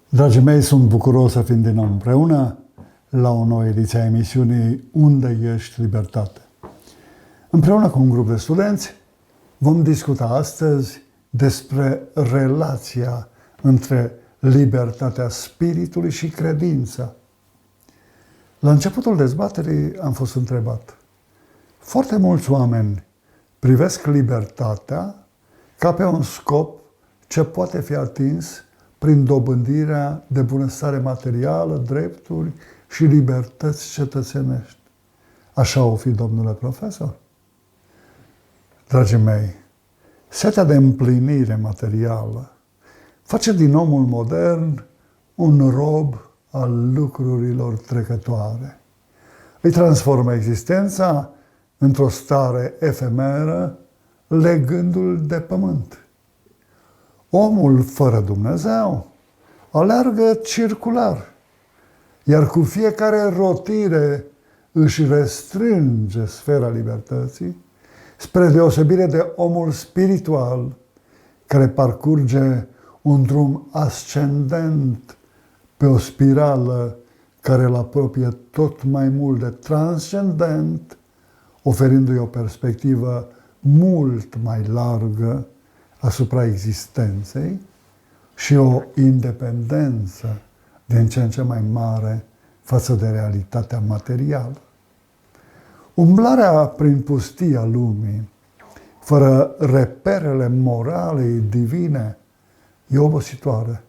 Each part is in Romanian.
Dragii mei, sunt bucuros să fim din nou împreună la o nouă ediție a emisiunii Unde ești libertate. Împreună cu un grup de studenți vom discuta astăzi despre relația între libertatea spiritului și credința. La începutul dezbaterii am fost întrebat: foarte mulți oameni privesc libertatea ca pe un scop ce poate fi atins prin dobândirea de bunăstare materială, drepturi și libertăți cetățenești. Așa o fi, domnule profesor? Dragii mei, setea de împlinire materială face din omul modern un rob al lucrurilor trecătoare. Îi transformă existența într-o stare efemeră, legându-l de pământ. Omul fără Dumnezeu aleargă circular, iar cu fiecare rotire își restrânge sfera libertății, spre deosebire de omul spiritual, care parcurge un drum ascendent pe o spirală care îl apropie tot mai mult de transcendent, oferindu-i o perspectivă mult mai largă asupra existenței și o independență din ce în ce mai mare față de realitatea materială. Umblarea prin pustia lumii, fără reperele moralei divine, e obositoare,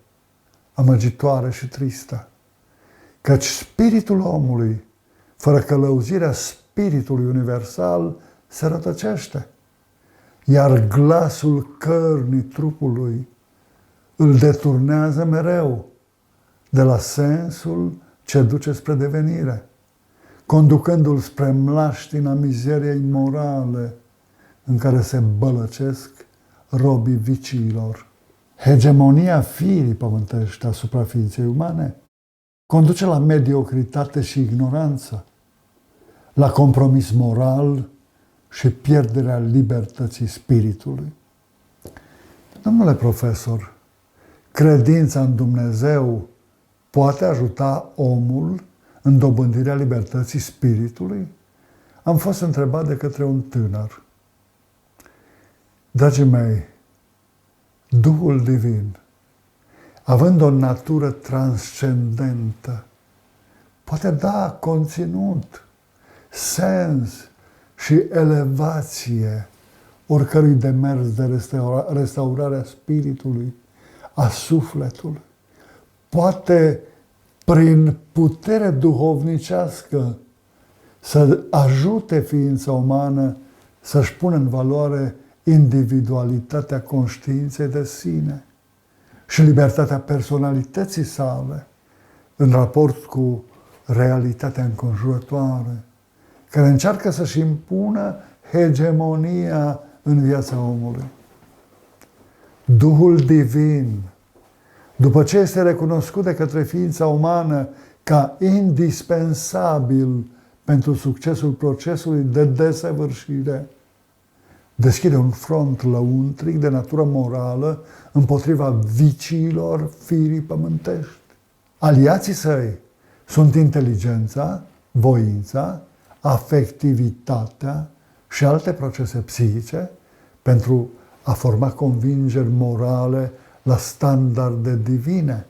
amăgitoare și tristă, căci spiritul omului, fără călăuzirea spiritului universal, se rătăcește, iar glasul cărnii trupului îl deturnează mereu de la sensul ce duce spre devenire, conducându-l spre mlaștina mizeriei morale în care se bălăcesc robii viciilor. Hegemonia firii pământești asupra ființei umane conduce la mediocritate și ignoranță, la compromis moral și pierderea libertății spiritului. Domnule profesor, credința în Dumnezeu poate ajuta omul în dobândirea libertății spiritului? Am fost întrebat de către un tânăr. Dragii mei, Duhul Divin, având o natură transcendentă, poate da conținut, sens și elevație oricărui demers de restaurare a spiritului, a sufletului. Poate, prin putere duhovnicească, să ajute ființa umană să-și pună în valoare individualitatea conștiinței de sine și libertatea personalității sale în raport cu realitatea înconjurătoare, care încearcă să-și impună hegemonia în viața omului. Duhul Divin, după ce este recunoscut de către ființa umană ca indispensabil pentru succesul procesului de desăvârșire, deschide un front lăuntric de natură morală împotriva viciilor firii pământești. Aliații săi sunt inteligența, voința, afectivitatea și alte procese psihice pentru a forma convingeri morale la standarde divine,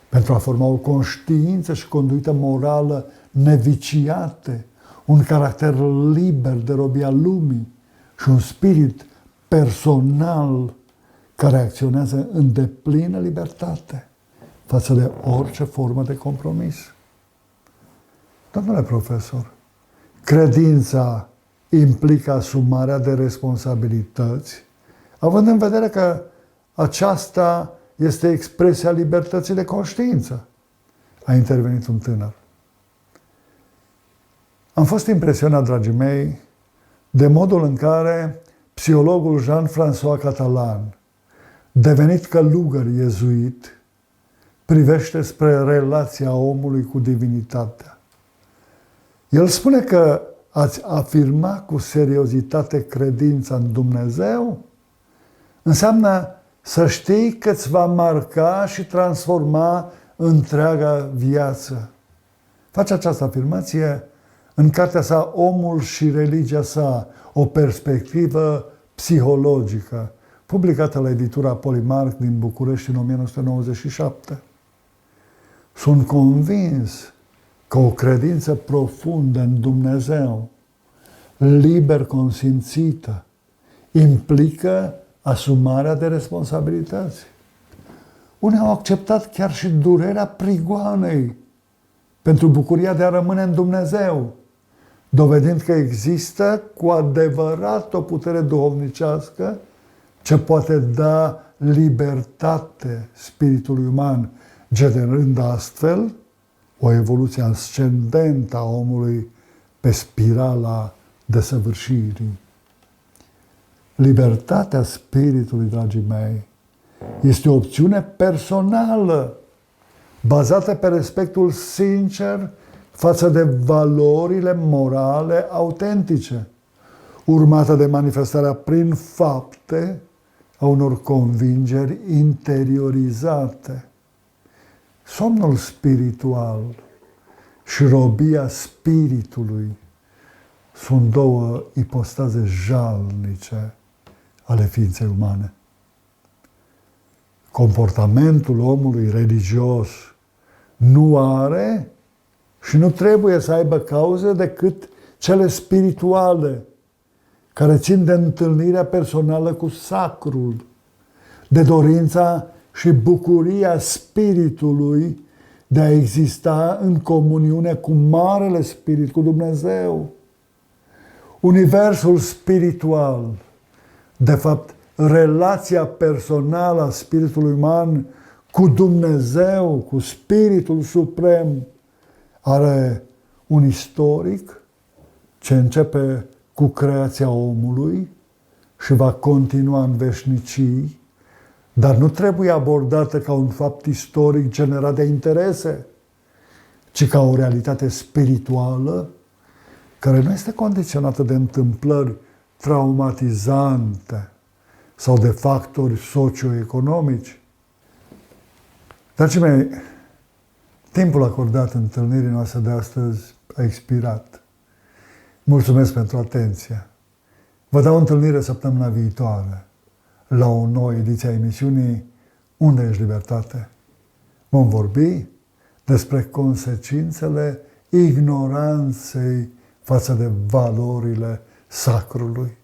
pentru a forma o conștiință și conduită morală neviciate, un caracter liber de robia lumii și un spirit personal care acționează în deplină libertate față de orice formă de compromis. Domnule profesor, credința implică asumarea de responsabilități, având în vedere că aceasta este expresia libertății de conștiință. A intervenit un tânăr. Am fost impresionat, dragii mei, de modul în care psihologul Jean-François Catalan, devenit călugăr iezuit, privește spre relația omului cu divinitatea. El spune că ați afirma cu seriozitate credința în Dumnezeu înseamnă să știi că îți va marca și transforma întreaga viață. Face această afirmație în cartea sa Omul și religia sa, o perspectivă psihologică, publicată la editura Polimark din București în 1997. Sunt convins că o credință profundă în Dumnezeu, liber consimțită, implică asumarea de responsabilități. Unii au acceptat chiar și durerea prigoanei pentru bucuria de a rămâne în Dumnezeu, dovedind că există cu adevărat o putere duhovnicească ce poate da libertate spiritului uman, generând astfel o evoluție ascendentă a omului pe spirala desăvârșirii. Libertatea spiritului, dragii mei, este o opțiune personală, bazată pe respectul sincer față de valorile morale autentice, urmată de manifestarea prin fapte a unor convingeri interiorizate. Somnul spiritual și robia spiritului sunt două ipostaze jalnice ale ființei umane. Comportamentul omului religios nu are și nu trebuie să aibă cauze decât cele spirituale, care țin de întâlnirea personală cu sacrul, de dorința și bucuria spiritului de a exista în comuniune cu Marele Spirit, cu Dumnezeu. Universul spiritual, de fapt, relația personală a spiritului uman cu Dumnezeu, cu Spiritul Suprem, are un istoric ce începe cu creația omului și va continua în veșnicii, dar nu trebuie abordată ca un fapt istoric generat de interese, ci ca o realitate spirituală care nu este condiționată de întâmplări traumatizante sau de factori socioeconomici. Dragii mei, timpul acordat întâlnirii noastre de astăzi a expirat. Mulțumesc pentru atenție. Vă dau întâlnire săptămâna viitoare la o nouă ediție a emisiunii Unde ești libertate? Vom vorbi despre consecințele ignoranței față de valorile sacrului.